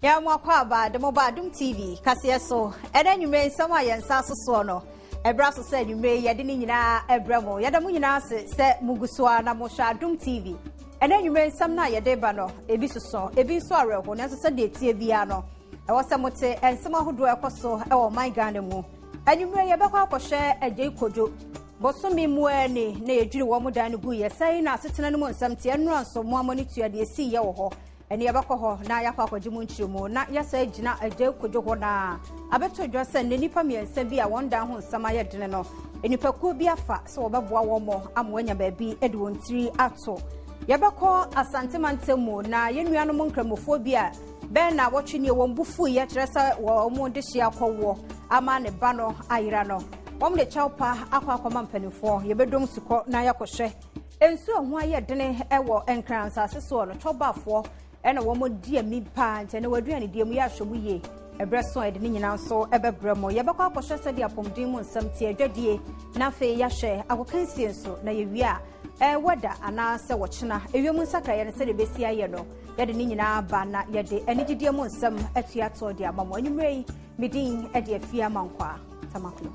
Ya mwakwa ba de moba Adom TV Kasee so ene nwumre nsama ye nsa so no ebra so se nwumre ye de ni nyina ebra mo ye de mu nyina se mugusoa na mo hwa Adom TV ene nwumre nsam na ye de ba no ebi soso ebi so areho na so se de tie bia no e wo se mote ensama hodo ekoso e wo man Ghana mu nwumre ye bekwa akohwe agye kojo bosomi mu ani na ye dwiri wo mu dan gu ye sai na asetena no mu nsam tie nro nso mo amoni tua de esi ye wo ho eni yabakọ ho na yakọ akọjimu nchirimo na yasa ejina aje kojo ho na abeto dwase ne nipa miensa bi a wonda ho nsama ye dene no enipa ku bi afa so obeboa wo mo amwanya ba bi ede wontiri ato yabakọ asantemantemu na yenuanom nkramofo bi a ben na wotwe wo mbufu ye kyeresa wo mo de hia akọwo ama ne ba no ayira no wom de chawpa akwa mpanifo yebedom sukọ na yakọhwe ensu ho aye dene ewo enkransa aseso no tobafo ena womo die mi pa nte na waduane die mu ya hwomu ye ebreso ede ni nyina nso ebebremo ye bekwa akohwe se dia pomdin mu nsam tie adwadie na fe ya hwe akokansie nso na ye wi a wada ana se wochena ewiem nsakra ye ne se de besi aye no ye de ni nyina ba na ye de enigidie mu nsam atua to de amamo anwumrei midin ede afia mankwa tamaklo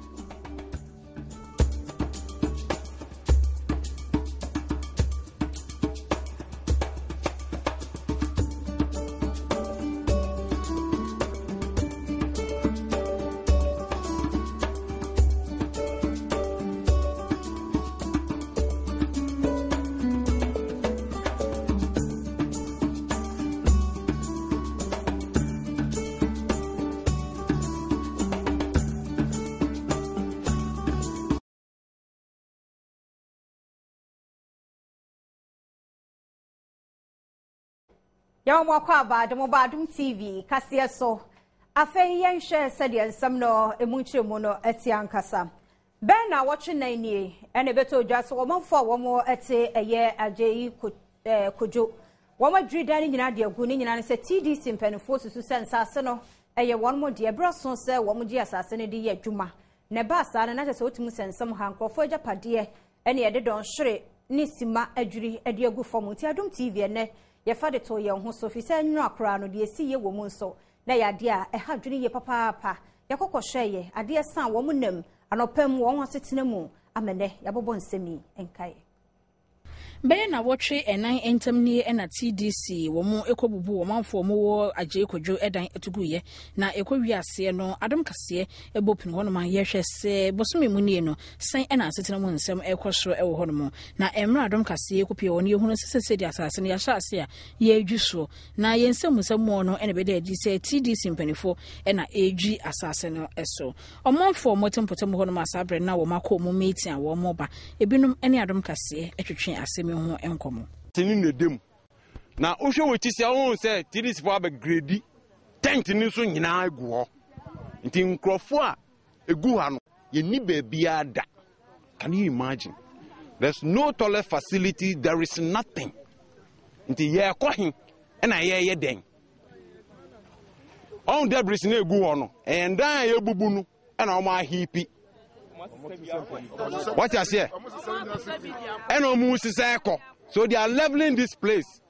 Ya mwakwa ba de moba Adom TV Kasee so afa yen hwe se de nsam no emunchiremu no ati ankasa ben na wotwe nan nie ene beto dwaso wo manfo wo mo ete eye ajeyi kojo wo ma dri dan nyina de agu ni nyina ne se TDC mpanifo susu se nsase no eye won mo de ebraso se wo mo ji asase ne de ye adwuma ne ba asa na se otimu se nsam hankrofo agapade ene ye de don hwere ni sima adwiri ade agu fom ti Adom TV ene ye fade to ye ho so fi se nnu akora no de esi ye wo mu nso na ya de a ha dwene ye papa ye kokohwe ye ade san wo mu nam anopam wo ho setena mu amene ya bobo nsemi enkae Ben na watwe enan entamni na TDC wo mu ekobubu wo manfo mo wo agye kodwo edan etuguye na ekowi ase no Adom Kasee ebopin ho no ma yehwe se bosome mu nie no san na asetena mu nsem ekosoro ewo ho no mo na emra Adom Kasee kopie woni ehunu sesese di asase ne ya hya ase a ye adwuso na yensem mo no ene be de adi se TDC mpanifo na edwi asase no eso omanfo motempotem ho no ma sabre na wo makọ mu meeting a wo mo ba ebinum ene Adom Kasee etwetwe ase ho enkomo tini nedem na ohwe wotisi ahun se TDC fo abegredi tent ni so nyina agu ho nti nkrofo a egu ha no ye ni ba bia da. Can you imagine? There's no toilet facility, there is nothing. Nti ye kohin na ye den on debris na egu ho no endan ye bubu nu na o ma hipi. What you say? So they are leveling this place.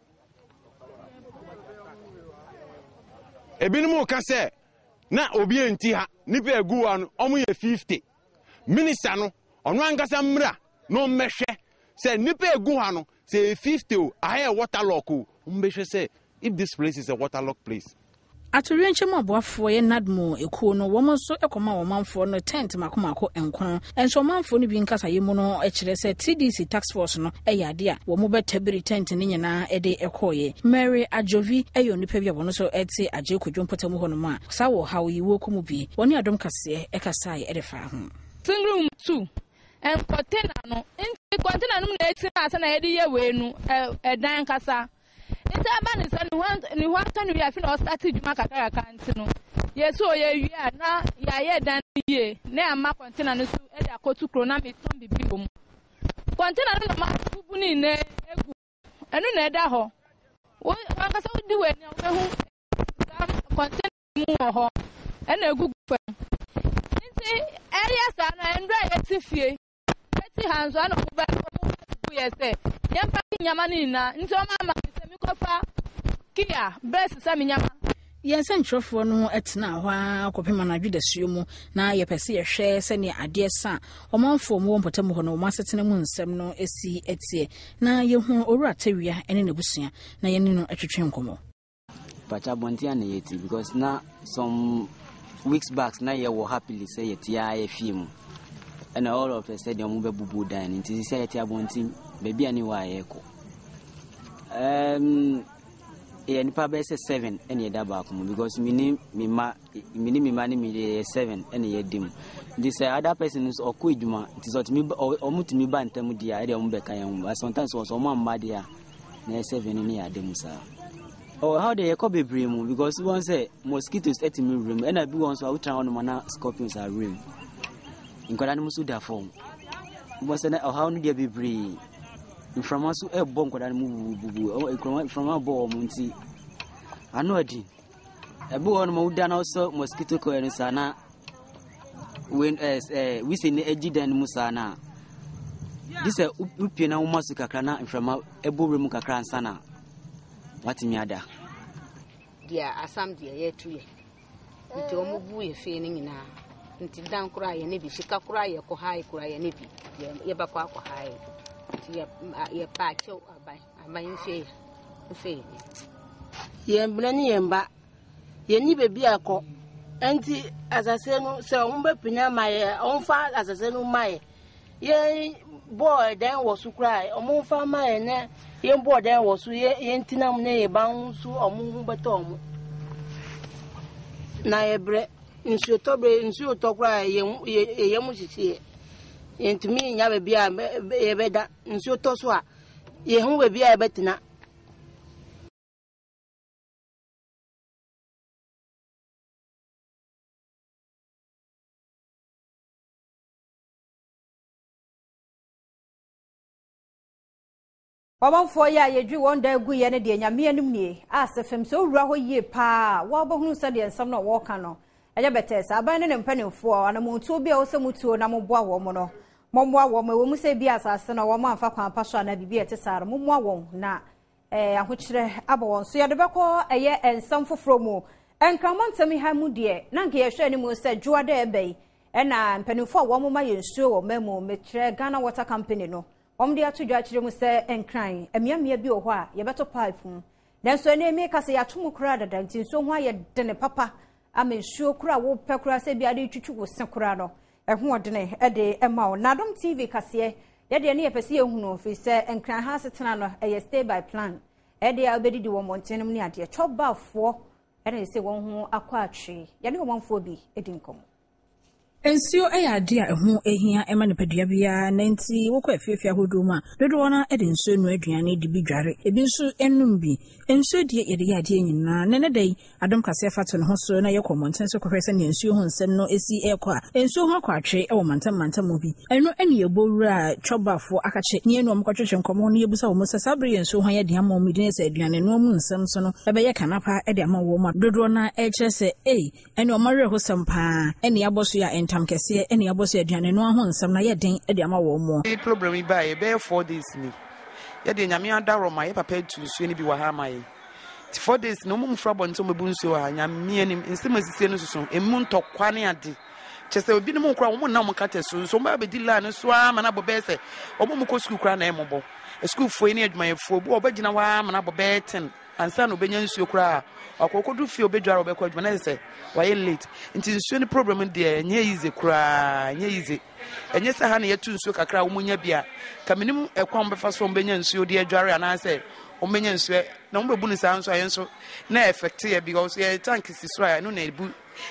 Ebinimu kase na obi enti ha nipa egu anu omu ye 50. Minister no onu ankasa mra no mehwe say nipa egu ha no say 50 o ahe waterlock o mbehwe say if this place is a waterlock place. Atorenchemu aboafo ye nadmo ekuo no wo so ekoma wo manfo no tent makomako enkon enso manfo no bi nkasa ye mu no ekire se TDC tax force no eyade a wo mo betabiri tent ni nyina ede ekoye Mary Ajovi eyo nipa bi abono so eti agye kodwo mpotamu ho no ma sa wo hawo yi wo komu bi woni Adom Kasee ekasa ye ede fa ho single room 2 and container no in container no na eti asa na yede ye we nu edan kasa nta ba ni se ni wan kan wi afi na start djuma kakara kanti no yeso ye wi a na ya ye dan ye na ama container no so e da kotu kro na me ton bibi bom container no ma bubu ni ne egu enu na e da ho wan ka so di we ni o hu container mu ho e na egu fam nti e ya sa na endra ye ti fie eti hanzo na ku ba ku ye se yempa nyama ni na nti o ma ma se mi kofa kia best sa mi nyama Yes, and Troffo no etna wa kopema na dweda suo mu na yepese ye hwe se ne ade sa omanfo mu wonpotam ho no masetene mu nsem no esi etie na ye hu owura tawia ene ne busua na ye ne no atwetwe nkomo pacha bontia na yeti because na some weeks back na ye wo happily say yeti ya film and all of a sudden mu be bubu dan nti say yeti abonti baby ani wa ye ko nipa be say 7 ene ye da back because mini ma ni me 7 ene ye dim this other person is oku eduma it is not me omutimi ba ntam dia e de mo be kan yam sometimes was o man mad dia na 7 ni ya dem sa how they call bebre mu because one say mosquitoes at me room and I be one so I try on mana scorpions are room in kwada musu da form was na how no dia bebre from us e bon kwada mu bubu from abo mu nti ano adi e be one mu da na so mosquito ko en sana when we say ne ejidan mu sana this upie na umasu kakra na from ebo room kakra sana what me ada dia asam dia ye tuye nti omubu ye fe ni nyina nti dan kura ye ne bi shika kura ye ko hai kura ye ne bi ye ba kwa hai nti ye pa chew aban fe ye mbrani ye mba ye ni bebi akọ nti asase no se o mba pinya maye o mfa asase no maye ye boy dan wo su kura o mfa maye ne ye boy dan wo su ye ntinam ne ye ban su o mu beto o mu na ye bre nsu to kura ye mu chichi ye ntumi nya bebi a ye beda nsu to so a ye hu bebi a betina Wabanfo ya yedwi wonda egu ye ne de nyame anum nie asefem so wura ho yie pa wa bohunu se de ensam no wo ka no eje betesa aban ne mpanimfo ana mutu bi a wo se mutuo na moboa wo mo no mommoa wo mo mu se bi asase no wo mo amfa kwan pa so na bibi etesare mommoa wo na ahokyere aba won so yede beko eye ensam foforo mu enkramontami ha mu de na nke ye hwe ni mu se juada ebei na mpanimfo wo mo ma ye nsuo wo memu mekyere Ghana Water Company no omde atudwa akire mu se enkran emiamia bi oho a ye beto pipe mu nanso ene emi kase ya tumu kura dada nti nso ho aye dene papa amensuo kura wo pekura se bia de twitwu wo se kura no eho odene ede ema o Adom TV kase ye de ne ye pese ye hunu fi se enkran ha setena no eye stay by plan ede ya obedidi wo montenum ne ade chobafo ene se won ho akwa atwe ye ne wo manfo bi edinkom Ensio ade a eho ehia ema ne padua bia na nti wokɔ afiafia hodoma dodo na ede nsuo no aduane de bi dware ebi nso enum bi ensuo de yede ade nyina na ne dai Adom Kasee fato ne ho so na yekɔ monten so kɔhwɛ sɛ ne nsuo ho nsɛm no esi ekɔ a ensuo ho akɔatwe ɛwɔ mantam bi eno ene yebowura chobafo akache ne enu omkɔtwetwe nkɔmɔ no yebusa wo mo sɛ sabre ensuo ho yɛ de ama mu de sɛ aduane no mu nsɛm so no ɛbɛyɛ kanapa ɛde ama wo ma dodo na ɛkyerɛ sɛ ene ɔmare ho sampa ene abɔso ya tam kese ene aboso aduane no ho nsam na ye den e ama wo mo the problem bi ba e be 4 days ni ye de nyame adaro ma ye papa tu nsuo ni bi wa ha ma ye 4 days no mum fra bonto mebu nsuo ha nyame anim nsem asise no suso emu ntokwa ne ade chese obi ne mu kra wo mu na mu kata so ba be di la no so ama na bobe se obo mu ko school kra na e mobo school fo ni adwuma ye fo bu obagina wa ama na bobe 10 ansa no benya nsuo kra akokodu fi obedwara obekọ adwuma na se waye late nti nsuo ni problem de enye easy kra enye easy enye se ha na yetu nsuo kakra wo munya bia kamenim ekwan befa so benya nsuo de adware ana se omenya nsuo na mbebu ni sa nso ayenso na effect ye because ye tank sisra no na ebu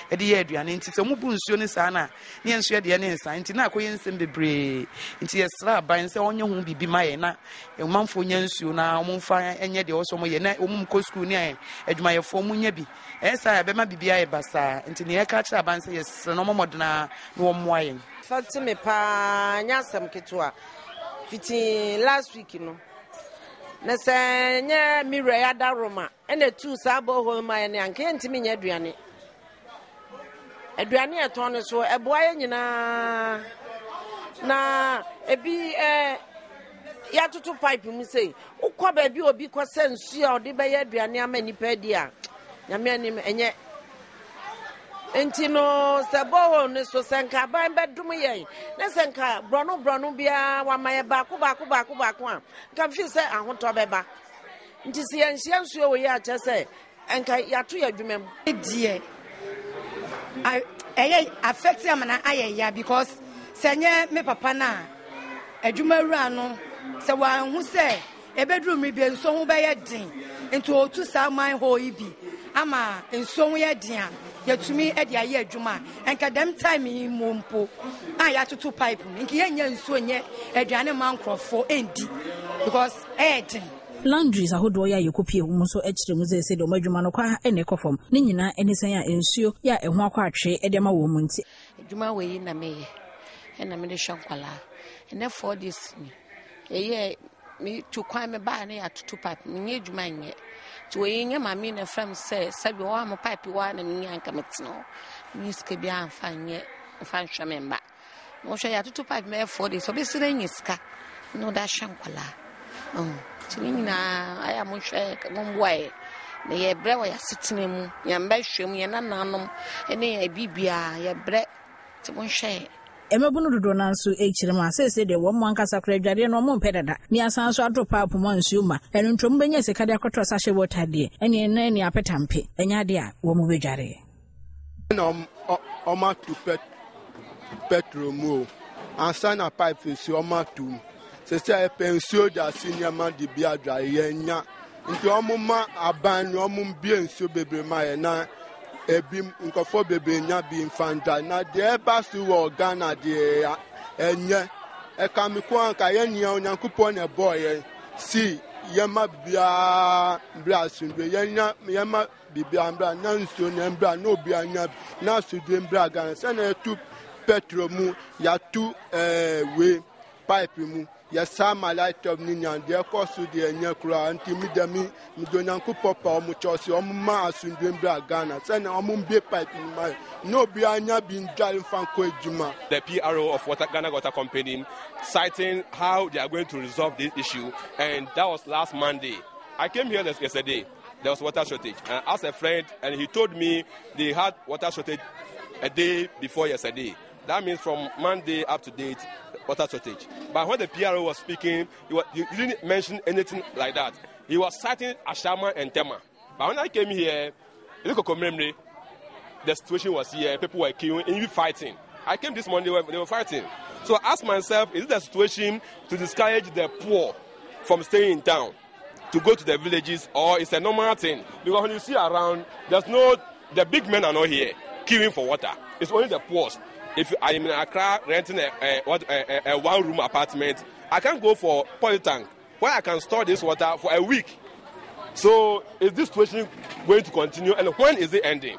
ede ye aduane nti se mubu nsuo ni sa na ne nsuo de ne nsa nti na akoye nsem bebre nti yesra ban se onye hu bibi maye na manfo nya nsuo na omfa enye de oso mo ye na omum ko school ni adwuma ye fo munya bi esa ya bema bibi aye basa nti ne ka kira ban se yesra no momodna no wo moaye Fatime pa nyasam ketwa fiti last week no na se nye mirror ya da Roma ene tu sabo ho ma ne anke ntimi nya aduane eton so eboaye nyina na ebi ya tutu pipe mu sei ukwa ba bi obi kwase nsu a ode be ya aduane ama nipa di a nyame anim enye enti no se bo ne so senka ban bedum ye ne senka brono bia wa maye ba ko a kan fi se ahoto beba nti se yanhia nsuo wo ye a chese enka yato yadwumem die I affect amana ayeya because senye me papa na adwuma wura no se wan hu se ebedru mi bi nso ho be ye din into otu sa man ho ibi ama nso ho ye din a yatumi e dia ye adwuma enka dem time mompo ya tutu pipe nki ye nya nso nye aduane man krofo endi because din Laundries ahodo ya yekopie hu so ekire mu ze de omadwuma no kwa ene kofom ne nyina eni san ya ensuo ya ehu akwa atwe e de ma wo mu nti adwuma we yi na meye na me de hwankwala ene 4 days ni eye mi tu kwan me ba na ya tutu pipe mi nye adwuma nye ti we nya ma mi na from say sabi wa mo pipe wa na mi nya nka metino ni ska bia amfa nye mfa hwa me mba no hwa ya tutu pipe me 4 days obi sire nyiska no da hwankwala Tinina I am one way. The bread was sitting in Yambashim, Yananom, and a bibia, your bread to one share. Emebunu do nanso echirema sese de wo mwanka sakra dware no mo mpedada ni asan so adro pa pomo nsuma enu ntrom benya sekade akotro sahye wotade ene na ni apetampe enya de a wo mo bedware no oma tu petrol mo ansana pipe si oma tu sese pensio da senior man di bia dwa yenya nti omuma aban no omumbie nsio bebre ma ye na ebi nkofo bebe nya bi infanta na de ba su wo Ghana de enye e ka mi ko anka ye nia onyankopon ne boy si yema bia bra sunbe yema bibia mbra na nsio ne mbra no bi anya na su de mbra Ghana se na tu petrol mu ya tu we pipe mu yesa ma light of ninya de kosu de enya kura anti midami midonyanku popa o mu chosi o ma asundwe mbra Ghana se na o mu mbie pipe ni ma no bi anya bi ndwale fanko ejuma. The PRO of Ghana Water Company citing how they are going to resolve this issue, and that was last Monday. I came here yesterday. There was water shortage, and I asked a friend, and he told me they had water shortage a day before yesterday. That means from Monday up to date, water shortage. But when the PRO was speaking, he didn't mention anything like that. He was citing Ashama and Tema. But when I came here, look at memory, the situation was here. People were queuing, even fighting. I came this morning, they were fighting. So I asked myself, is it a situation to discourage the poor from staying in town, to go to the villages, or it's a normal thing? Because when you see around, the big men are not here queuing for water. It's only the poor. If I'm in Accra renting a one-room apartment, I can go for polytank where I can store this water for a week. So is this situation going to continue, and when is it ending?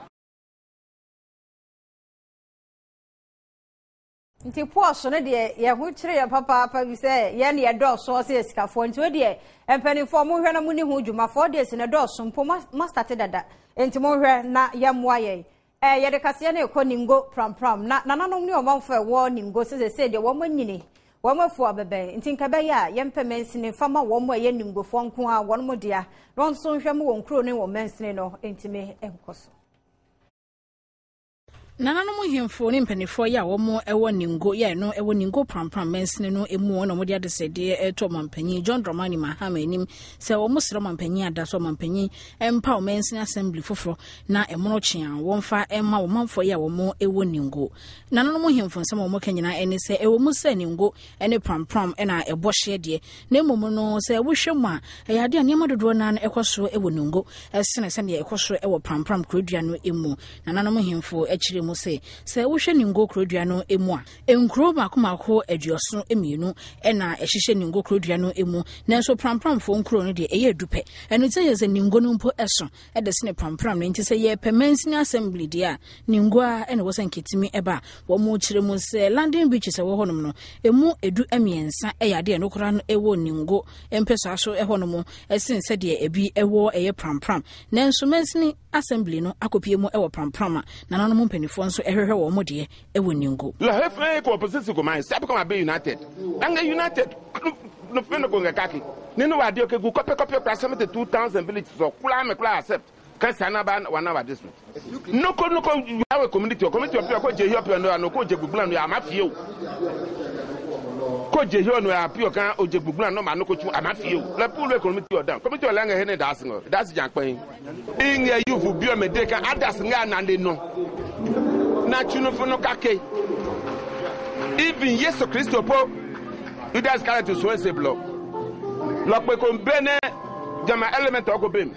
Nti poso ne de ye hu kire ya papa bi se ye ne ye do so se sikafo nti we de empanifo mo hwe na mu ni hu dwuma 4 days ne do so mpo ma start dada nti mo hwe na ye moa ye ye de Kasee na ekoningo pram na nanom ni omanfo e wo ningo se de wo manyini wo mafu abebe nti nkabe ya ye mpemensini fama wo mo ye ningo fo nko a wo mo dia no nso hwe mo won kro ne wo mensini no ntime enkoso Nananom hemfo ne mpanifo ya wo mo ewo ningo ya no ewo ningo pram mensene no emu no mo de adesede eto mampanyi John Dramani Mahama enim se wo mo sere mampanyi adaso mampanyi empa o mensene assembly foforo na emono kye an wo mfa emma wo manfo ya wo mo ewo ningo nananom hemfo nsem wo mo kanyina ene se ewo mo se ningo ene pram ena ebo hye de na emom no se wo hwem a ya de anema dodo na ekoso ewo ningo esene se ne ekoso ewo pram krodua no emu nananom hemfo akire se wo hwe ningo krodua no emu a enkro makomako aduoso emienu ena ehihye ningo krodua no emu nanso pram fo nkro no de eye dupe eno tse ye se ningo no mpo eso e de sene pram no nti se ye permanent assembly de a ningo a ena wo sanketimi eba wo mo kire mu se landing beach se wo honom no emu edu emiensa e ya de no kora no ewo ningo empeso aso e honom esin se de ebi ewo eye pram nanso mensini assembly no akopie mu ewo pram a nananom mpanifo nso ehwehwe wo mo de ewo ningo la hefe ko opposition ko mai sabe ko be united anga united no feno ko ngakaki nino wa de ke gu copy kwa 2000 villages so kula me kula accept Kasee na ba one hour district. No, you have a community of people ko je here no ko je gbugbu no amafie o. Ko je here no apio kan o je gbugbu no ma no ko tu amafie o. La pool community of down. Community of langa he ne das no. Das janpan. Inye youth bi o me de kan adas nga na de no. Na chuno fo no kake. Even Yesu Christo po you guys carry to so say block. Lock pe ko bene jama element o ko bem.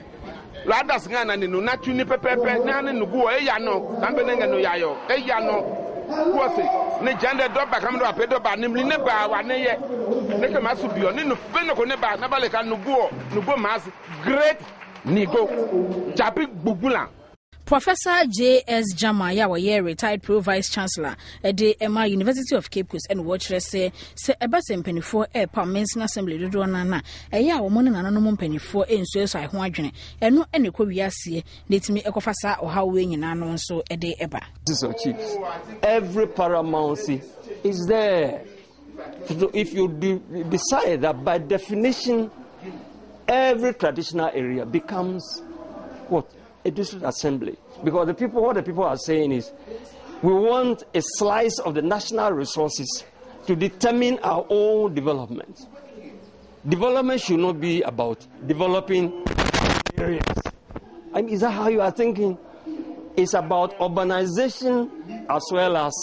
Ladas nga na no na tuni pepepe na ne no go e ya no na be ne no ya yo e ya no ko se ne jande do ba kam do apedo ba ne mli ne ba wa ne ye ne ke masu bio ne no be no ko ne ba na ba le ka no go mas great nigo jabi gbugula. Professor J.S. Jama Yawaye, retired Pro Vice Chancellor at the Emma University of Cape Coast and watch say Ebasen penny for a Parliamentary Assembly do nana a ya woman and anonymous penny for in so I want and no any Kobiasi let me ekofasa or how we in so a day eba. This is chiefs. Every paramountcy is there. If you decide that by definition every traditional area becomes what? A district assembly, because what the people are saying is we want a slice of the national resources to determine our own development. Development should not be about developing areas. I mean, is that how you are thinking? It's about urbanization as well as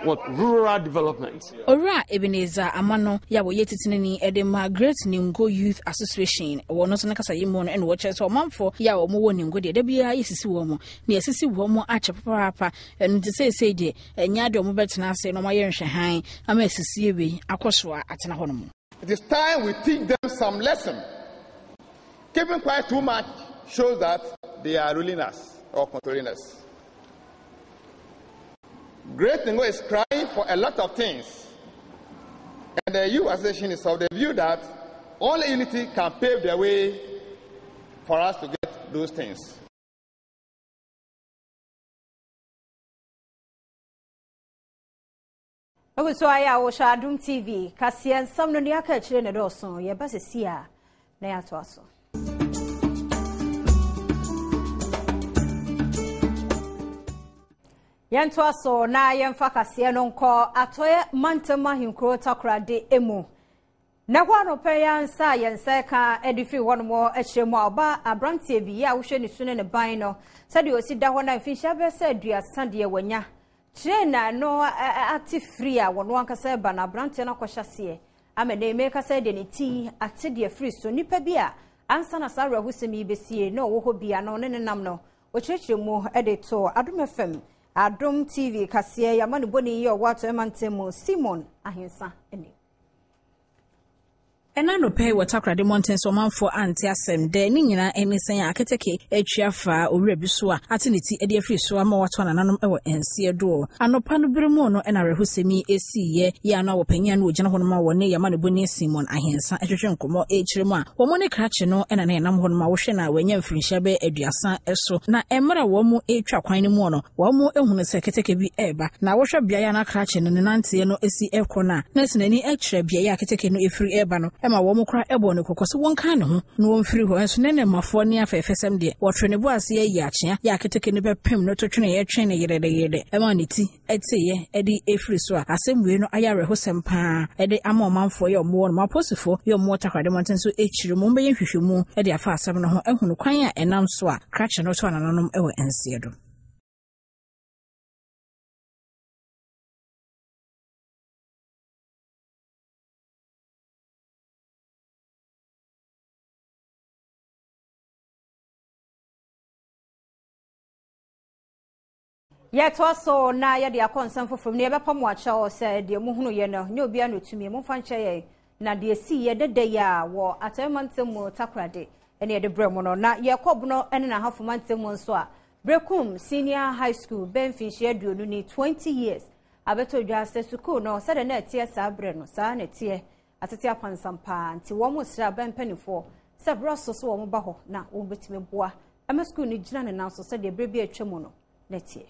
what rural development. Ora Ebenezer Amano Yawoye Titinini Edema Great Ningo Youth Association or not Nakasa Yimon and watchers or Mamfo Yawo Ningo de Debia Yesi Womo, near Sissy Womo Archer Papa, and to say de, and Yado Mubetana say no my Shahai, I may see Akoswa at Nahonomo. It is time we teach them some lesson. Keeping quiet too much shows that they are ruling us or controlling us. Great Ningo is crying for a lot of things. And the youth association is of the view that only unity can pave the way for us to get those things. So I was Adom TV, Kasee and some no near catching a doson, ye basia, near to us. Yantwa so na yemfa Kasee no nko atoye mantema hinkro takra de emu na kwano pe yansa yense ka edifi wonmo ekyeremu oba abrantie bi ya wo hwe ni sune ne ban no sade osi da ho na mfisha be se aduasa de wanya kyerena no ati free a wono ankasa ba na abrantie na kwhyase amene me kasa de ne ti ate de free so nipa bi a ansa na sawe husemi besie no wo ho bia no ne nam no wo kyeremu edito Adom FM Adom TV Kasee yamani boni yo watu emantemo Simon ahensa ene. Ena no pay watakra de mountains so manfo anti asem de ni nyina enisen aketeke atwafa owurabiso a ateneti ede afri so ama wato nananom ewo ense do anopa no biremu no ena rehosemi esiye ya na wopanya no ogina hono ma wone yamani boni Simon ahensa ehwehwe nkomo ekiremu a wo mo ne krache no ena na enam hono ma wo hwe na wanya mfirinhya be aduasa eso na emra wo mo etwa kwan ne mu no wo mo ehunu se keteke bi eba na wo hwe bia ya na krache no ne nante no esi ekona na sinani ekire bia ya keteke no efiri eba no ema wo mukra ebo ne kokoso won kan ne ho no won firi ho enso ne mafo ne afefesem de wo twene bo ase ye akea ya keteke ne bepem no to twene ye twene yede ema ne ti eteye edi efiri so asemwe no ayare ho sempa edi ama omanfo ye omo no maposifo ye omo takwade monten so ekire mo mbe ye hwehwemu edi afa asem no ho ehunu kwan a enam so a krache no to ananom ewo ense do. Yet also na ya de akonsan fofom ne ebepam wacha o se de muhunu ye no ne obi anotumi mo fanche ye na de si ye de ya wo atemantem takrade ene ye de bremo no na ye kobuno ene na hafomantem nso a Brekum Senior High School benfinhye aduonu ni 20 years abeto dwase school no se de na tie sa bre no sa na tie atete apansampa nti wo mo sra benpanifo se broso so wo mo ba ho na wo betime boa ama school ni gina ne na so se de brebi atwemu no na tie.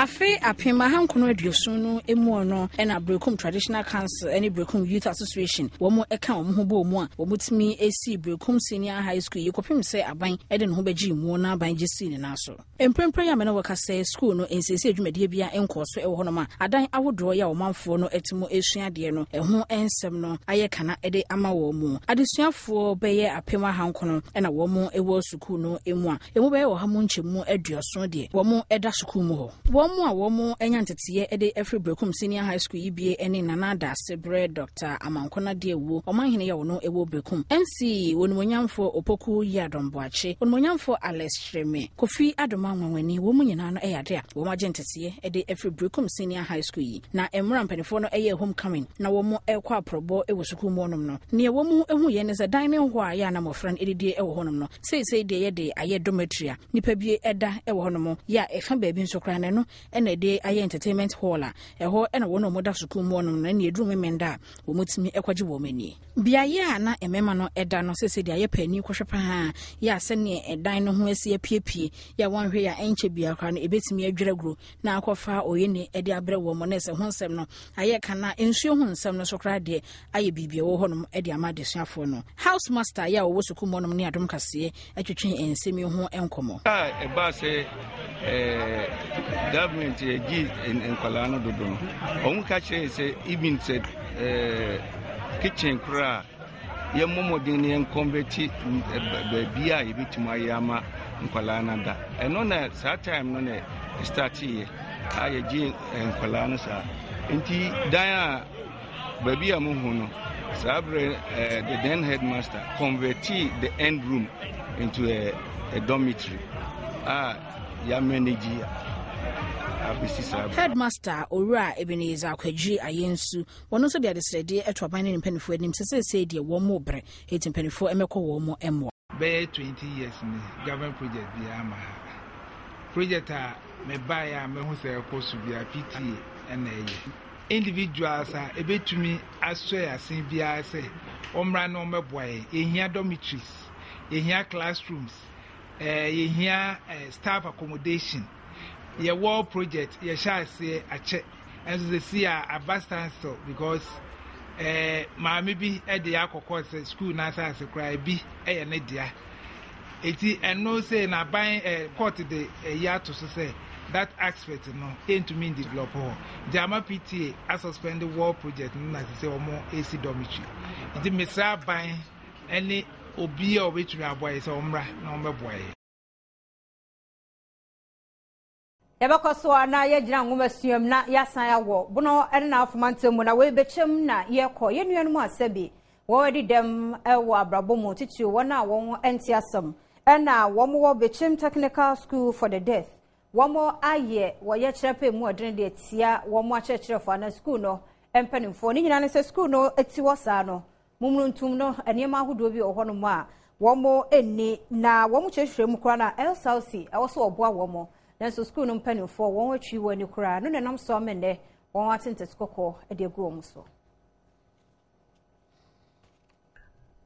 Afe apema hankono aduosun no emu no na Brekum Traditional Council any Brekum Youth Association womo eka wo bo mu a womutimi esi Brekum Senior High School yekopim se aban ede no beji mu na aban gesi ne naso emprempre ya me no wakase school no ensesi adwumade bia enkoso ewo hono ma adan awodro ya omanfo no etimo esuade no eho ensem no aye kana ede ama wo mu adesuafo beye apema hankono na wo mu ewo school no emu a emu beye wo ha mu nchemu aduoson de wo mu eda school mu ho mu a womo enya ntete ede every Brekum Senior High School yibie ene nanada sebre Dr. Amankona de ewu omanhene ya wono ewo Brekum MC wonumonyamfo opoku yi Adom boache wonumonyamfo Alex Shreme Kofi Adom anwanwani womu nyina no eyade a womo agentete ede every Brekum Senior High School yi na emra mpanifo no eye homecoming na womo ekwa aprobo ewo school mu onom no ne womo ehu ye ne ze dan ne ho a ya na mofran edidie ewo honom no sei de ye de aye dormitory nipa bie eda ewo honom ya efa baabi nsokra ne no ene de aye entertainment hall a eho ena wono moda school mu onom na ne eduru memenda wo mutimi ekwaje wo mani biaye a na emema no eda no sese de aye pani kwohwepa ha ya se ne edan no ho asi apiepie ya wanhwe ya enche bia kwa no ebetimi adweraguro na akwafa oyene ede abre wo mo na se ho nsem no aye kana ensuo ho nsem no sokra de aye bibia wo honom ede ama desuafo no house master ya wo school mu onom ne Adom Kasee atwetwe ensemi ho enkomo eba se government gi in Kolano dodo no omu ka kire se even said kitchen kra ye momodin ne converti bia ye bituma yama Kolano da eno na that time no ne start here aye gi Kolano sa nti dan a bia mo hu no sabre the then headmaster converted the end room into a dormitory ya manage Headmaster Ora Ebenezer Kwaji Ayensu wono so de adesrede etoban ne mpanifo anim sese de wo mo bre eti mpanifo emekọ wo mo emwo be 20 years ni government project bi ama project a me buy a me hu se ekosu bi a PTA na eye individuals a ebetumi aso asen bia se omra no meboae ehia dormitories ehia classrooms ehia staff accommodation your wall project your shall say a check as they see a bastard so because maybe at the alcohol school nasa as a cry be a nedia eti and no say na buying court the year to say that aspect no ain't to mean developer jama PTA as suspend the wall project no as say or more AC dormitory it mesa buying any obi or which we are boys or number boy. Yabakoso ana yegyina ngomasuam na yasan yawo bono ene na afomantemu na we bechem na yekọ yenuanum asabi wo wedi dem ewo abrabomu titio wona won enti asem ena wo bechem technical school for the deaf wo aye wo ye kyerpe mu odene de tia wo akyerkyerefo na school no empanimfo ni nyina ne se school no eti wosa no mumruntum no enema ahodo bi oho no mu a wo eni na wo kyerhwem kora na LSC awoso oboa wo Nanso school no mpanimfo won watwi wani kura no nenam so amende won atente kokko e de gu omuso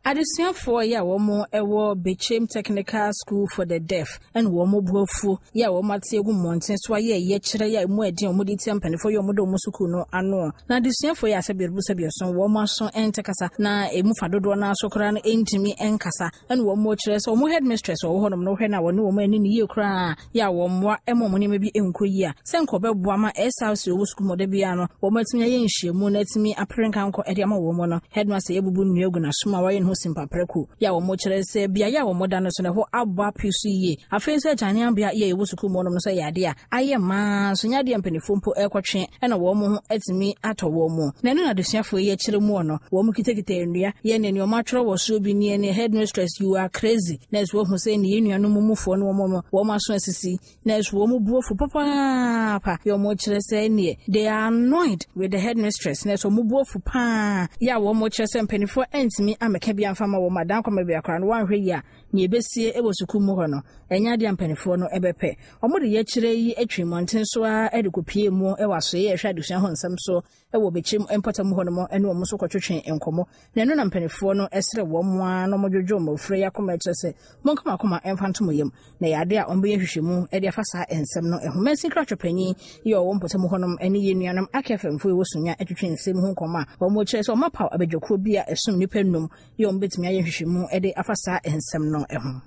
Adesuafo ya womo ewo Bechem Technical School for the Deaf and womo buafu ya womo atiegu monten so ye kyere ya mu edi omudi tiampanifo yo modo musuku no ano na adesuafo ya sabiebusabiason womo aso entekasa na emufa dodo na asokra no entimi enkasa and womo kyere so womo headmistress wo honom no hwe na woni womo ani ni ye kra ya womo emomo ne mebi enkoyi a senko beboa ma SRC wo school mode bia no womo atimi ye nhyiemu na atimi aprenka nko edi ama womo no headmaster yebubu nuegu na soma wa simpa preku ya wo mo kire se bia ya wo mo da no so ne ho abba pisu ye afen se jane bia ye wo suku mo no so yade a aye ma so nyade ampanifo mpo ekotwe na wo mo ho atimi ato wo mo na no na desuafo ye kire mu no wo mo kitekita enua ye ne ne o ma tworo wo so bi ne headmistress you are crazy na so wo se ne enua no mumufo no wo mo aso asisi na so wo mo buofu papa yo mo kire se ne they are annoyed with the headmistress na so mo buofu pa ya wo mo kire se ampanifo entimi ameka bia amfama wo madan kwama bia kra no wanhwe yi a ne ebesie ebo suku mu ho no enya de ampanifo no ebepe omo de ye kire yi atwi monten so a edekopie mu e waso ye hwa adusua ho nsam so e wo bechim empata mu ho no mo ene wo so kwotwetwe enkomo na eno na ampanifo no esere wo mo a no modwodwo mo frɛ yakoma kyerese monkama koma emfanto mo yam na yade a ombe ye hwehwemu e de afasa ensem no ehomansi kratwopanyi ye wo mpota mu ho no ene ye nuanam akefemfo e wo sunya etwetwe nsem ho nkoma wo mo kyerese o mapaw abedwokro bia esum nipa num ye ombetimi aye hwehwemu e de afasa ensem no eho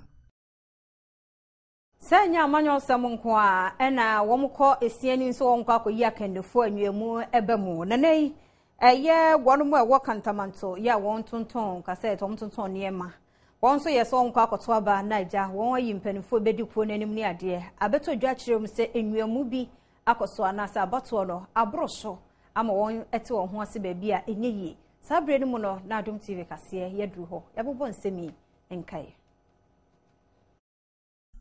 Sanya amanyo nko a ena womkọ esiani nso womkọ akoyi akendefo anwemu ebemu nanei eye wonmo ewo kantamanto ya won tonton kase tom tonton niema won so yeso womkọ akoto aba naija won ayi mpanifo bedikuo nanim ni ade abeto dwa kirem se enwemu bi akoso anasa abato no abroso ama won ete won ho ase ba bia enyeyi sabre ni mu no na Adom TV Kasee yaduru ho yabobọ nsemi enkae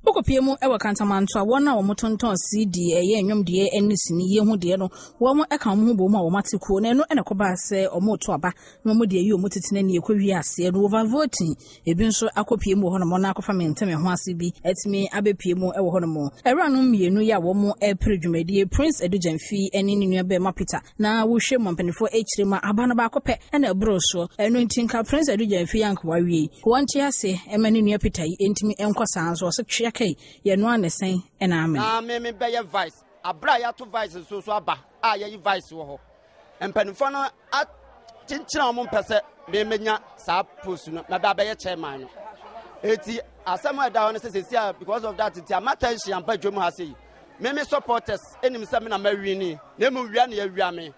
Okopiemu ewa kantamanto a wona wo motonton CD eye enwom de enisini ye hu de no wo mo eka mo bo ma wo matekuo na eno ekoba se omo to aba no mo de yi o motitene ne ekwawi ase no over voting ebi nso akopiemu ho no mo na akofa mentem ho ase bi etimi abepiemu ewo ho no mo eranom mienu ya wo mo epredwumadie Prince Edujamfi eni ne nua be ma Peter na wo hwe mompanifo echirema aba no ba akopɛ ena ebro so eno ntinka Prince Edujamfi yankwa wie wonte ase emani nua Peter yi entimi enkosa anso se twe kai ye no anesen ena amen na me be ye vice abra ya to vice so aba a ye vice wo ho empanifo no a chinchira mo mpese me menya sa post no na ba ye chairman no eti asema da ho se because of that eti amata hia mpa dwom ha sei me supporters enim se me na mawini na mu wia na ya wia me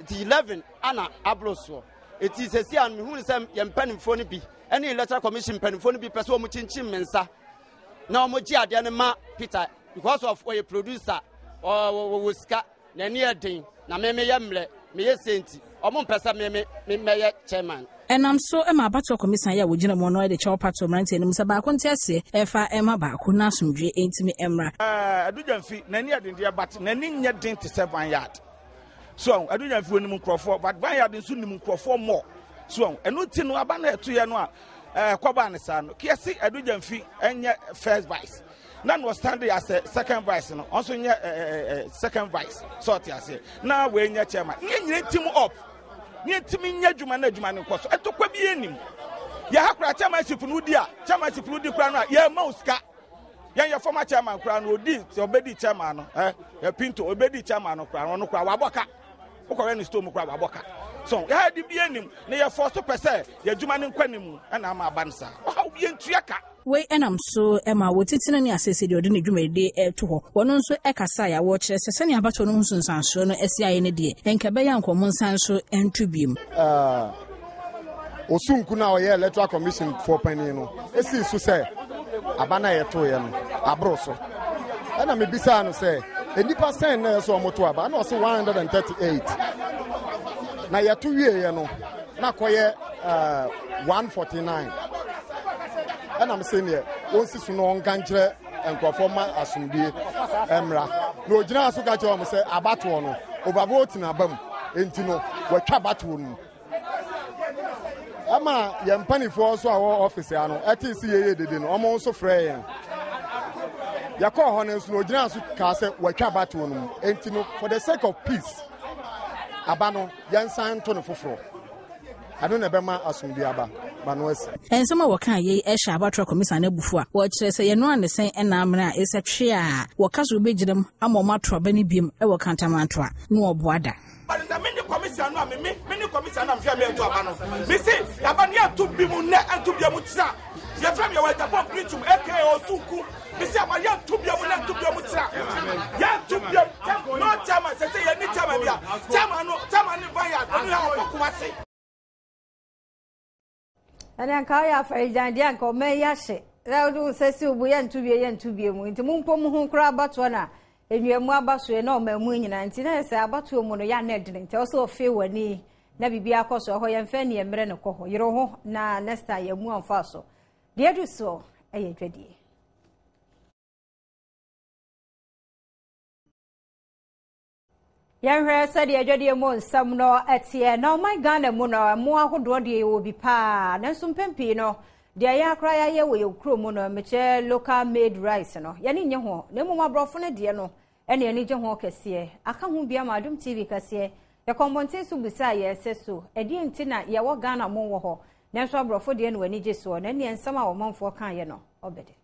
eti 11 ana abroso eti se me hu se ye mpanifo no bi ene electoral commission mpanifo no bi pese o mu chinchim mensa na omoji ade ne ma Peter because of a producer or ska na ne eden na me ye mle me ye senti omo mpesa me ye chairman enam so e ma abato commission ya wogina mo no de chaw pato mrante enim se ba konti ase e fa e ma ba ko na asomdwe entimi emra Adujamfi na ne eden de bat na ne nya den te 7 yard so Adujamfi onim nkrofo but 1 yard nso nim nkrofo mo so eno ti no aba na eto ye no a kwaba ne sa no kiasi Adujamfi enye first vice na no stand as a second vice no also nye second vice sort ase na we nye chairman nye team up nye team nye dwuma na dwuma ne koso etokwa bi enim ya hakura chairmanship no di a chairmanship no di kura no ya mauska ya former chairman kura no odi se obedi chairman no ya pinto obedi chairman no kura no kura waboka ukore ni storm kura waboka so ya di bi enim na ya force pese ya dwuma ne nkwanim na ama abansa o bi entuaka we enam so ema wotitina ni asese de odi ne dwumade to ho wono nso ekasa ya wo kire sese ne abato no hunsunsanso no esia ne de enkabe ya nkomo nsanso entubiem osunku na oye electoral commission for panin no esi so se abana ye to ye no abroso ana me bisa no se enipa sen na so omoto aba na o se 138 na ye to wie ye no na koye 149 and I'm saying here, once is no country and performa asumdie emra. No jina so catch am say abatu no overvote na bam enti no we twa batu no. Ama ye mpanifo so our office ano etisi ye dede no omo so frɛ yen. Ya call ho no so jina so ka say we twa batu no enti no for the sake of peace. Abano yansan to no foforo. I don't ever ma asumdie aba. Ensema waka ye esha abatro commission abufu a wo kire se ye no anesen ena amra esetwe a wo kaso begiram amoma troba ni biem e wo kantamanto a no oboada na mini commission no mini commission na mfia me to aba no me say aba ne atubi mu na atubi mu tira ye fam ye wa Japan preachum aka osuku me say aba ye atubi mu na atubi mu tira ye atubi no chairman say ye ni chairman bia chairman ni vaya onu ha okokumase ani anka ya fa ejande anka o me ya hye ra do sesi obu ya ntubie mu nti mumpo mu hu kra abato na enwemu abaso na o mamu nyina nti na se abato mu no ya na edene nti o so fe wani na bibia akoso ho ye mfa ne emre ne kɔ ho yero ho na next time ya mu anfa so de edu so eye dwadie Yanhwe said the Ajadi Mon some no at here. Now my Ghana Muno, more who do the will be pa, and some pimpino. The Aya cry ye will crew mono, Michel local made rice, no. Yanin Yaho, no more brofone diano, and any John Kasee. I can't be a Madam TV Kasee. The commonte to beside says so. A dear Tina, Yawa Ghana Moho. Nanswa brofo de no ani jeso na ne nsama wo manfo kan ye no obede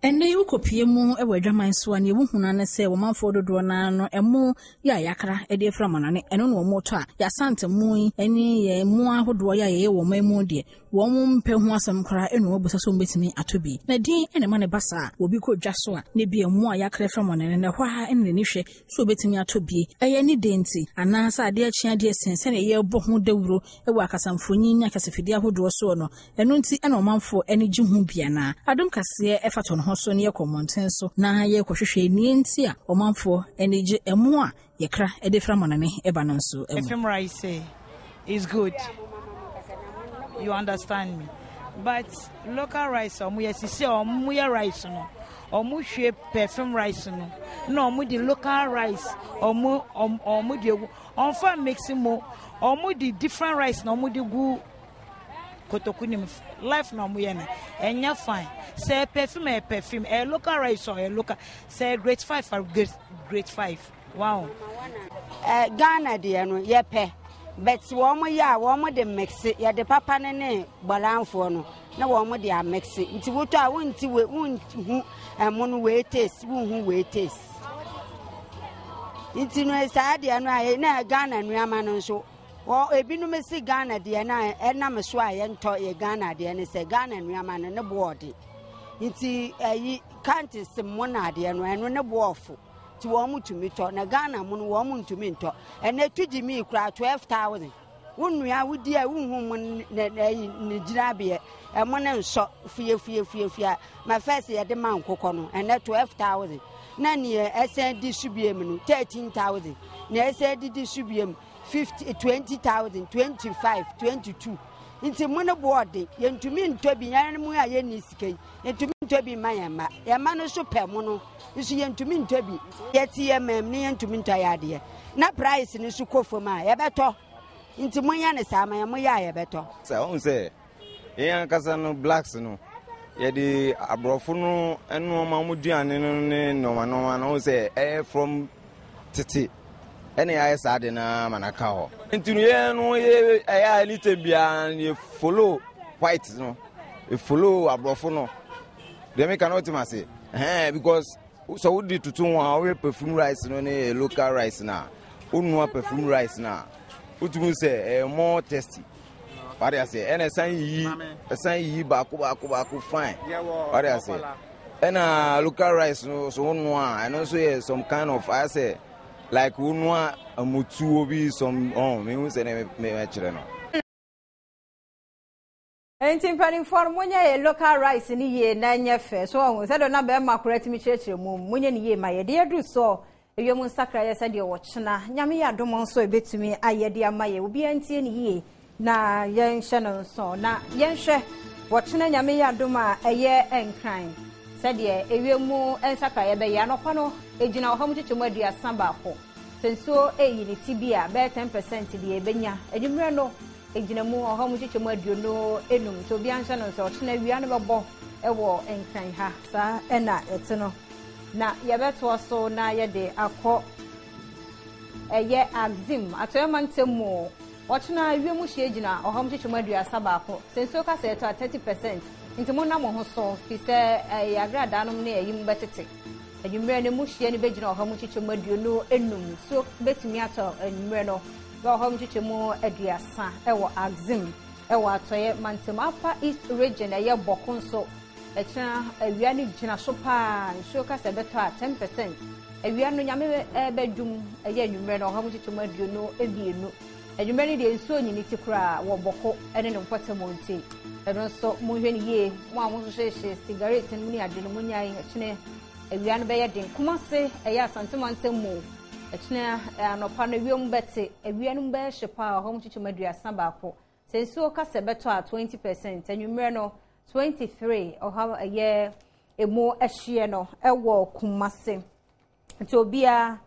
enne ukopie mu e wadwaman so ane wo hunane se wo manfo dodo na no emo ya yakra e de fra manane eno no mo to a ya sante mu eni ye mu ahodo ya ye wo mamu de wo mu mpe ho asem kra eno obusa so mbetimi atobi na din ene mane basa obi ko dwa so a ne bia mu a yakra fra manane na hwa ene ne hwe so obetimi atobi eye ni denti ana sa ade achia de sense na ye bo ho dawuro e wa akasamfonyi nya kasefidi ahodo so no eno nti ene omanfo ene ji hu bia na Adom Kasee e fato no so ne komonten so na ye kohwehwe ni nti a omanfo ene ji emu a yekra e de fra manane e ba no so FM rice is good. You understand me? But local rice omu rice no. Omu hwe perfume rice no. No omu the local rice omu the onfa maximo omu the different rice no omu the gu kotokunim life no omu ye na enya fine. Say perfume a local rice or a local say grade 5 or grade 5. Wow. Ghana de no ye pe but wo mo de mix ye de papa ne balanfo no na wo mo de a mix nti woto a wonti wonhu emo no we taste wonhu we taste nti no sa de no a na Ghana no ama no so wo ebinu mesi Ghana de na enam so a ye nto ye Ghana de ne se Ghana no ama no ne board nti ayi kanti simmo na de no eno ne boofo ti wo mu tumi to na Ghana mu no wo mu ntumi nto ene tuji mi kura 12,000 wonnua wudi a wonhu mu ne jirabe e mo ne nso fie ma first ye de man kokọ no ene 12,000 na ne esen di subiem no 13,000 na esen di subiem 20,000 25 22 nti mo ne board ye ntumi nto bi yan mu a ye ni sikai ntumi nto bi mayama ye ma no so pe mo no nso ye ntumi nto bi ye ti ye mem ne ye ntumi nto ya de na price ni su kofo ma ye beto nti mo ya ne sa ma ye mo ya ye beto say on say ye yan kasa no blacks no ye di abrofo no eno ma mo duane no ne no no say from titi ene ya sa de na manaka ho ntinu ye no ye ya ni tebia ye follow white no e follow abrofo no dem make an ultimacy because so we did to we perfume rice no ne local rice na unu perfume rice na utumu say more tasty what I say ene san yi ba ko fine what I say ena local rice no so unu and also some kind of I say like unwa amutu obi some me hu se ne me kire no entimpani form munya ye local rice ni ye na nyefe so hu se do na be makorati mi chirechire mu munya ni ye ma ye de edu so ewiem nsakra ye se de wo chena nyame ya dom so ebetumi ayede amaye obi antie ni ye na ye nhye no so na ye nhwe wo chena nyame ya dom a eye enkran se de ewiem nsakra ye be ya no kwa no ejina wo ham chichemu aduasa ba ho senso eyi ni tibia be 10% de ebenya edwumre no ejina mu wo ham chichemu aduono enum to bi anhye no so chena wia no bebo ewo enkran ha sa ena ete no na yebeto so na ye de akọ eye axim atoyama ntemu ochina wiemu hye gina oham chichemu aduasa ba ho senso ka se to 30% ntemu na mo ho so fi se yagrada no na eyim betete edwumre ne mu hye ne begina oham chichemu aduono enum so betimi ato edwumre no oham chichemu aduasa ewo axim ewo atoye mantem apa east region eye bokon so echina awia ni gina so pa nso ka se beto 10% awia no nyame bedum eye nwumre no oham chichemu aduono ebienu edwumre ni de nso nyini tikura wo boko ene ne mpotemo nti eno so mu hwe ni ye mu amu so hye cigarette ni adwene mu nyai echine awia no be ye den kumase eye asantemantemu echine anopa no wiem bete awia no be hye pa oham chichemu aduasa ba ko senso ka se beto 20% enwumre no 23 oha aye emo ahye no ewo kumase nti obia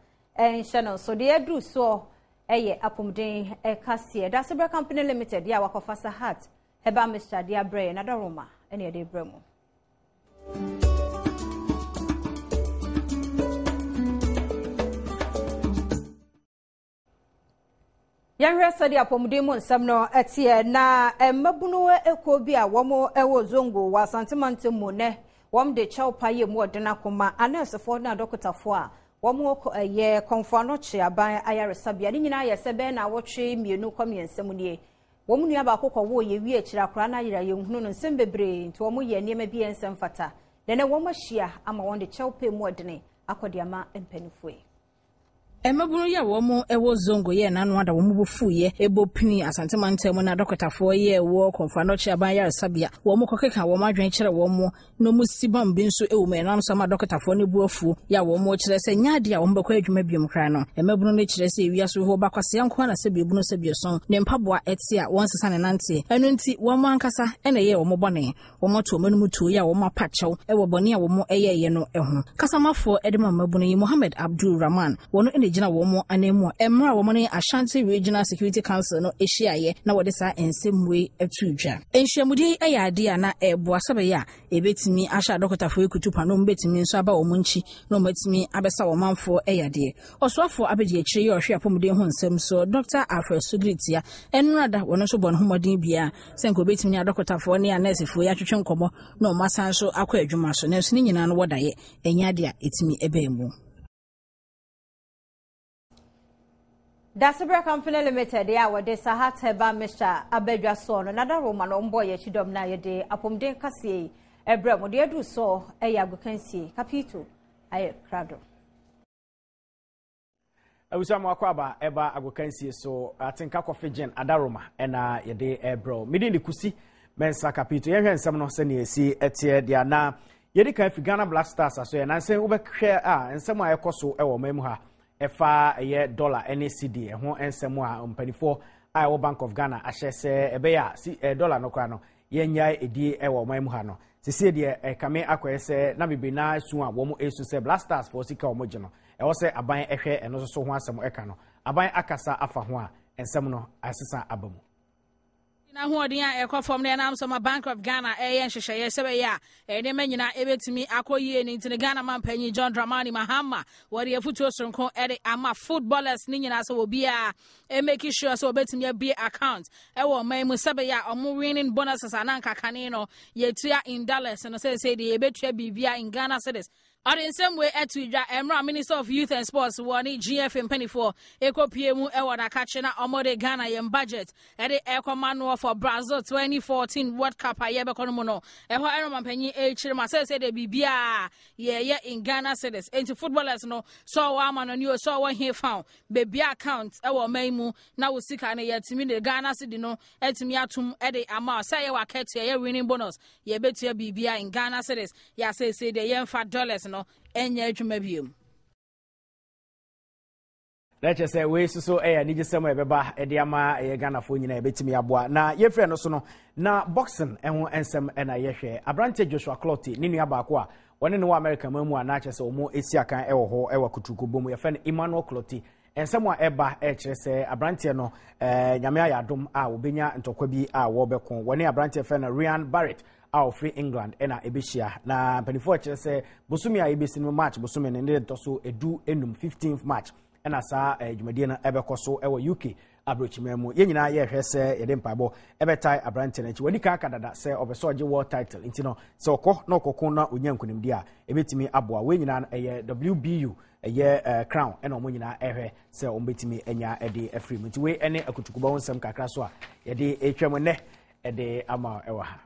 channel so the edu so apomden Kasee Dasabra Company Limited ya wakofasa hat heba Mr. Diabre na Roma ene de bremo Yanre sadi apomden mu nsam no etie na mabunu ekwo bi a womo ewo zongo wa santimante mu ne wom de chawpa ye mu odena koma anesefo na dokotafo a womo ye konfano che aban ayaresabia ni nyina ye sebe na wotwe mienu komiensem nie womu nua ba kokko wo ye wi akira kora na yira ye hunu no nsem bebre nti womo ye niema bi ensem fata dene womo hia ama won de chawpa mu odene akodiama empanifue Emabunu ya womo ewo zongo ye nanu ada womo bufuye ebo pini asantemante mo na dokotafo ye wo konfano che aban ya sabia womo kokeka womo adwen kire womo no musibam bi nso ewo me nam sama dokotafo ne buafu ya womo kire se nyaade a womo bakwa adwuma biom kra no emabunu ne kire se wiaso ho bakwase anko na se bibunu se bieson ne mpaboa eti a wonsesa ne nante enu nti womo ankasa ene ye womo bone womo to manu mutu ya womo apachew ewo bone a womo eye no eho kasamafo edema mabunu yi Mohammed Abdul Rahman wono jina womo anemu emra womo ne Ashanti Regional Security Council no ehyiaye na wode sa ensemwe atudwa enhyiamudi ayade a na eboa sabe ya ebetimi ahya dokotafo ekutupa no mbetimi nso aba womo nchi no matimi abesa womanfo ayade osoafo abedi akire ye ohwe apomuden ho nsem so Dr. Alfred Sugritia enrada wono so bon homodin bia senko betimi adokotafo ne anesefo ya twetwe nkomo no masan so akwa adwuma so na nso ni nyina no wodaye enyade a etimi ebemu Dasabra Company Limited ya wade sahat heba Mr. Abedwa so no nada Roma no mbo ye chidom na ye de apomden Kasee ebrem de edu so eya Kansie kapito aye krado Awusama akwaba eba Kansie so atinka kofejen adaroma ena ye de ebro midi ni kusi mensa kapito ye hwensem no se ne esi etie dia na ye de kan fi Ghana Black Stars aso ye nanse ubehwe a ensem a yekoso ewo mamu ha efa ye dollar NCD ho ensem a mpanifo a wo Bank of Ghana ahye se ebe ya dollar no kwa no ye nya edi ewo mamu ha no sisi de kame akoye se na bibi na su a wo mo esu se Black Stars for sika wo mo gye no ewo se aban ehwe eno so ho asem eka no aban akasa afa ho a ensem no asesa abamu na hoodin a ekofom na nam so ma Bank of Ghana nhyehyeye sebe ya ene manyina ebetimi akoyie ni ntine Ghana mampanyi John Dramani Mahama wori afutuo sonko ede ama footballers ni nyina so obi a make sure so obetimi abie account ewo mamu sebe ya omo winning bonuses ananka kane no yetua in dollars no say de ebetua bibia in Ghana cedis. Or in some way, Emra Minister of Youth and Sports, one GF in Penny for Eco PMU Ewana Kachina Omode Ghana yen budget at the Eco Manual for Brazil 2014 World Cup Ayaba Konomono. Eho Eroman Penny Chirma says the Bibia ye in Ghana cities. Into footballers no so one on you saw one here found baby account our maimu now we seek an yet to me the Ghana city no etimiatum ede ama say wa ketia winning bonus ye betia Bibia in Ghana cities ya say the yen $5 no enye adwuma biom leche say we so ni gisem ebeba ede ama Ghana fo nyina ebetimi aboa na ye frɛ no so no na boxing ɛho ensem na ye hwɛ abrante Joshua Clottey ni nua baako a wone ne wa America mamu a na kyɛ sɛ omo esi akan ɛwɔ hɔ ɛwɔ kutuko bomu ye frɛ no Emmanuel Clottey ensem a eba kyerɛ sɛ abrante no nyame ayadom a obenya ntokwa bi a wo bɛko wone abrante frɛ no Ryan Barrett out free England ena ebeshia na penifo kyerɛ sɛ bosumi a ebesi no match bosumi ne ne toso edu enum 15th match ena sa dwumadie na ebekɔ so ɛwɔ UK abrochimemu ye nyina ye hwɛ sɛ yɛde mpabo ɛbɛtai abrante na chi wadi ka kadada sɛ obeso gye world title nti no sɛ okɔ na okɔkɔ na onya nkunimdi a ebetimi aboa we nyina no ɛyɛ WBU ɛyɛ crown ɛna ɔmo nyina ɛhwɛ sɛ ɔmo betimi anya ɛde afiri mu nti we ɛne akutukuba ho nsɛm kakra so a yɛde etwam ne ɛde ama ɛwɔ ha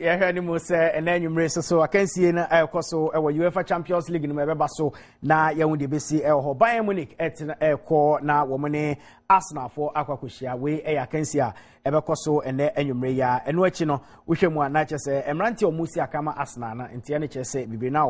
Yeah, any more say, and then you race so I can see in a coso UEFA Champions League in November so now you would be see Bayern Munich at a core now woman Arsenal for Aquacushia we a can see a coso and then you may and what you know which one not just a Emranti or Musia Kama Arsenal and Tianiche say be now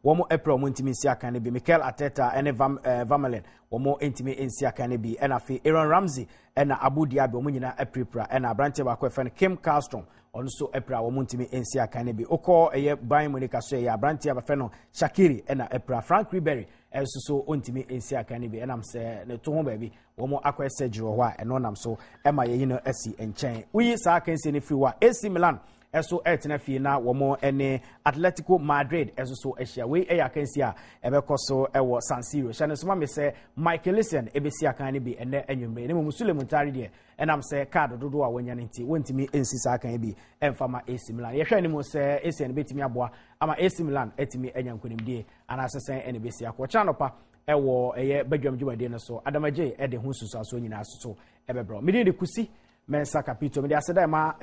one more April Muntimisia can be Mikel Arteta and Vamelin one more intimate in Sia can be and Aaron Ramsey and Abu Diabo Munina Apripra and Abrante Bakwe Kim Carlstrom also Epra Womuntimi Ensia Kanebi Oko eye Bayern Munich so ya Brantia Bafeno Shakiri and Epra Frank Ribery so Untimi Ensia Kanebi and I'm say ne to home baby womo akwa Sergio wa and on am so Emma ye no esi enchen we sa can see ni free wa AC Milan eso etena fi na womo ene Atletico Madrid so ehia we e can see a ebekoso ewo San Siro shane so me say Michael Essien ebesi akan ne bi ene anwumre ne Musule Muntari de and I'm say card dodo a wanya nti wontimi ensisa akan bi emfama AC Milan ye hwe ne mo say Essien betimi aboa ama AC Milan etimi anyankonimdie ana asesen ene besi akwa chanopa ewo eye badwam dwumade no so Adamaje e de hu susu so nyina so ebebro me de kusi mensa capito me de aseda ma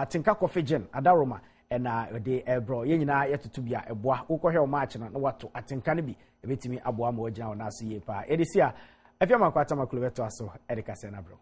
tinka coffee gen adaroma na de ebro ye nyina yetutu bia eboa ukohwe o match na wato atinka ne bi ebetimi aboa ma ogina na so ye pa edisia afia makwata makulebeto aso edika sena bro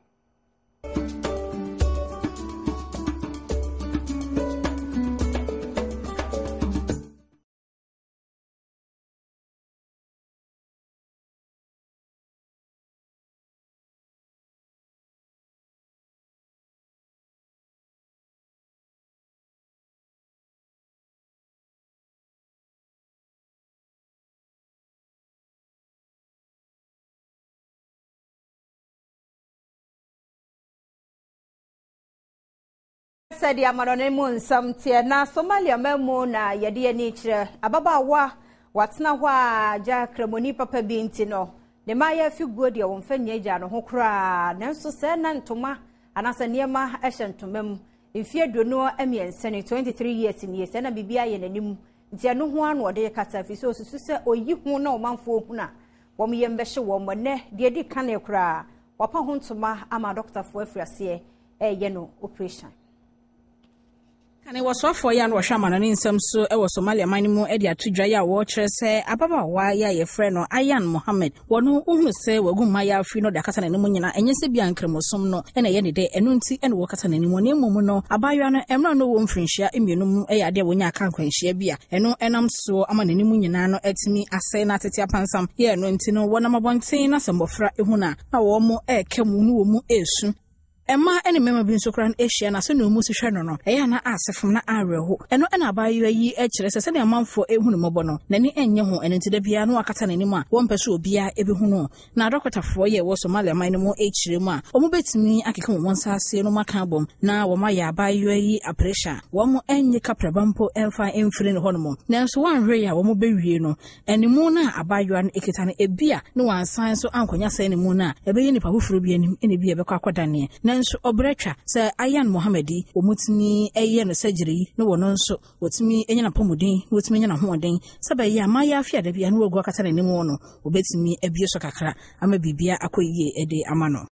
said ya manone mu nsam tie na Somalia memu na yede ani kire ababawa watena hwa ja kremoni papa bi ntino ne ma ya figuo de won fanya agya no ho kra nanso se na ntoma anasa niema ehye ntomam mfie dono amiense ne 23 years ni se na bibia ye nanim ntia no ho ano de kata fi so susu se oyi hu na omanfo hu na wom ye mbehye wom ne de di kan e kra wapa ho ntoma ama doctor fo afrase ye no operation Kane wasofo ya no hwama no nsem so e wo Somalia manimu e de atudwa ya wo kire se ababawa ya ye frɛ no Ayan Mohammed wono uhunu se wagumma ya afi no da kasa na nemu nyina enye se bia nkremosom no e na ye ne de enu nti e no kasa na nemu ne mum no abayo no emra no wo mfrinhia emienum e ya de wonya aka nkwanhia bia eno enam so ama na nemu nyina no etimi asɛ na tete apansam ye no nti no wona mabonten na sembofra ehuna na wo mo e kemu no wo mu esu Emma ene mema bi nso kran Asia na se no mu sihwe no no eya na asefom na areho eno ena abayo yi e kire se na amanfo ehunu mobo no nani enye ho eno ntide bia no akata nanim a wo mpese obia ebehunu na dokotafo ye wo Somalia man no mu e kire mu a omo betimi akeka mo nsase no maka bom na wo ma ya abayo yi apresha wo mo enye kaprabampo emfa emfire no hono mo nanso wanhwe ya wo mo bewie no enimu na abayo no ekita no ebia no wansan so ankonya se enimu na ebeyi nipa hufuru bi enim ene bi ebekwa akwadane nso obretwa se Ayan Mohammedi omutini eye no surgery no wono nso otimi enya na pomodin otimi enya na hoden saba ya ma ya afia da bia no wagu akata na nim wono obetimi abie so kakra ama bibia akoyie ede amano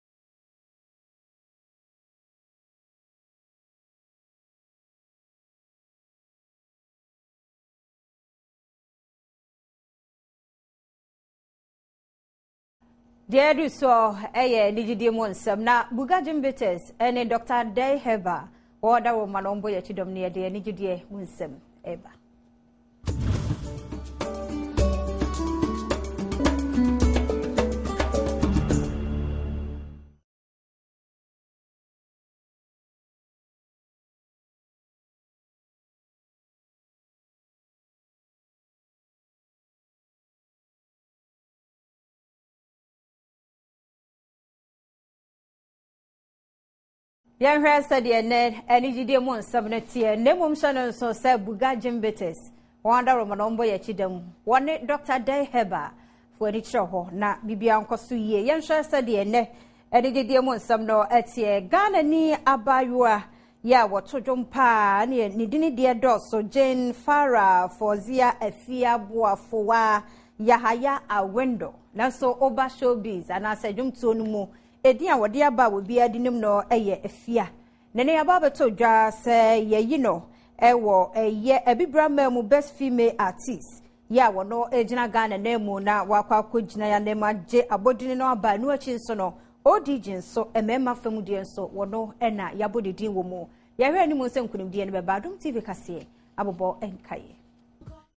Dear so nijidi mo nsam na Bugajim Betes ene Dr. Day Heba order wo manombo ya chidom ne de nijidi mo nsam eba Yan rasa de ne enijide mo nsam na tie ne mom hye so se Bugajim Betes wonder wo manombo ya chidom wone Dr. Day Heba for ni ho na bibia nkoso yie yan rasa de ne enijide mo nsam no etie Ghana ni abayua ya wotodwom pa ne dini de doso Jane Farah Fozia Afia Boafowa Yahaya Awendo na so oba showbiz ana sedwum to no mu edi a wode aba wo bia dinim no eye afia nene aba beto dwa se ye yi no ewo eye ebibra memu best female artist ya wono ejina Ghana nemu na wakwa kogina ya nemu agye abodini no aba no achi nso no odigi nso emema famudie nso wono ena yabodidin wo mu yahwe animu nse nkunimdie ne beba Adom TV Kasee abobo enkaye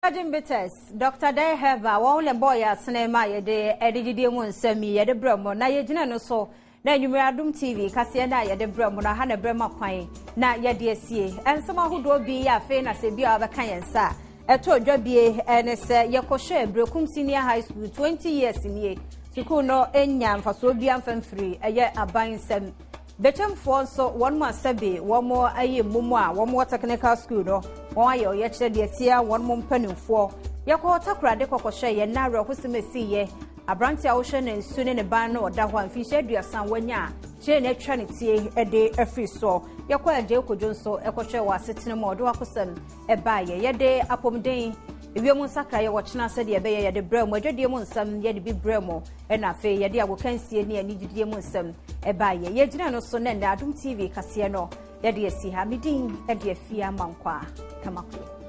Ajim Bitters, Dr. Deheva, wole boy ya sinema yede edijidi mu nsami yede bremo na yegyina no so na enyumre Adom TV Kasee na yede bremo na ha na brema kwan na yede asie ensema hodo bi ya fe na se bi a beka yensa eto dwabie ene se yekohwe Ebrekum Senior High School 20 years nie siku no enya mfaso bi amfamfiri eye abansem Bechemfo nso won mu asabe won mu aye mumu a won mu technical school no won aye oye kire de tia won mu mpanimfo yakọ takrade kokohwe ye na ro hosemesi ye abranti a wo hwe ne nsu ne ban no oda ho amfihye aduasan wanya kire na atwa ne tie ede afri so yakọ ade kojo nso ekohwe wa setene mo do akosam ebaye ye de apomden ewiemu nsakra ye wochena se de ebeye ye de bremo adwadie mu nsam ye de bi bremo na afa ye de agokansie ne ani gidie mu nsam ebaye ye gina no so na Adom TV Kasee no ye de asi ha midin e de afia mankwa kamakwe